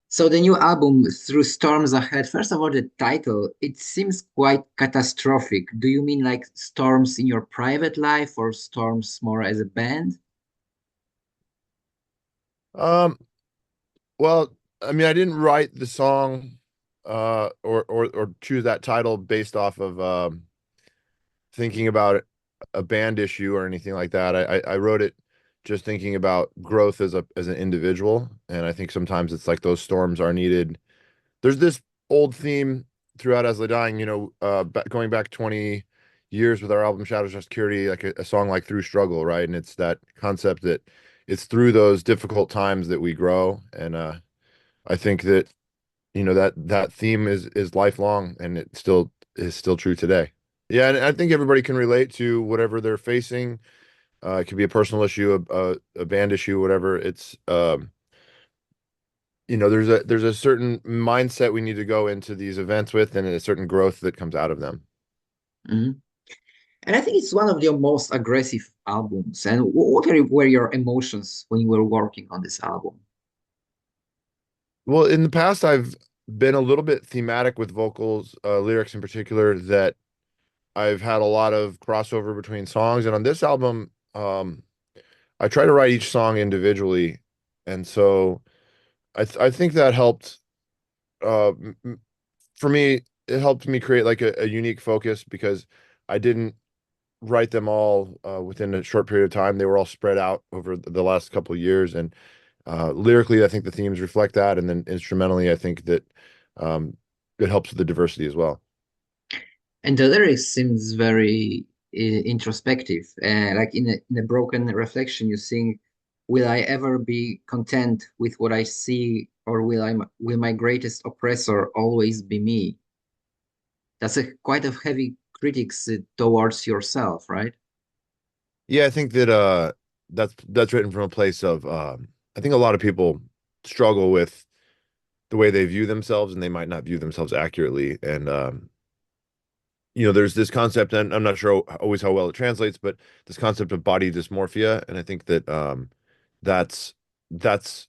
So the new album, Through Storms Ahead, first of all, the title, it seems quite catastrophic. Do you mean like storms in your private life or storms more as a band? Um, well, I mean, I didn't write the song or choose that title based off of thinking about a band issue or anything like that. I wrote it just thinking about growth as an individual, and I think sometimes it's like those storms are needed. There's this old theme throughout As I Dying, going back 20 years with our album Shadows of Security, like a song like Through Struggle, right? And it's that concept that it's through those difficult times that we grow. And I think that that theme is lifelong, and it still is still true today. Yeah, and I think everybody can relate to whatever they're facing. It could be a personal issue, a band issue, whatever. There's a certain mindset we need to go into these events with, and a certain growth that comes out of them. Mhm. And I think it's one of your most aggressive albums. And were your emotions when you were working on this album? Well, in the past, I've been a little bit thematic with vocals, lyrics in particular, that I've had a lot of crossover between songs. And on this album, I try to write each song individually, and so I think that helped. For me, it helped me create like a unique focus because I didn't write them all within a short period of time. They were all spread out over the last couple of years, and lyrically, I think the themes reflect that, and then instrumentally, I think that um, it helps with the diversity as well. And the lyrics seems very introspective. Like in a broken reflection, you sing, "Will I ever be content with what I see, or will my greatest oppressor always be me?" That's a quite a heavy critics towards yourself, right? Yeah, I think that that's written from a place of I think a lot of people struggle with the way they view themselves, and they might not view themselves accurately. And there's this concept, and I'm not sure always how well it translates, but this concept of body dysmorphia, and I think that that's that's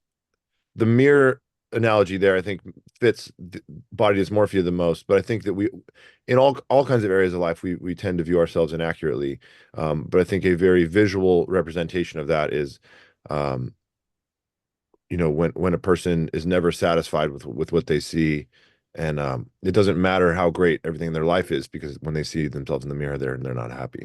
the mirror analogy there, I think fits body dysmorphia the most. But I think that in all kinds of areas of life, we tend to view ourselves inaccurately. But I think a very visual representation of that is, um, when a person is never satisfied with what they see, and it doesn't matter how great everything in their life is, because when they see themselves in the mirror, they're not happy.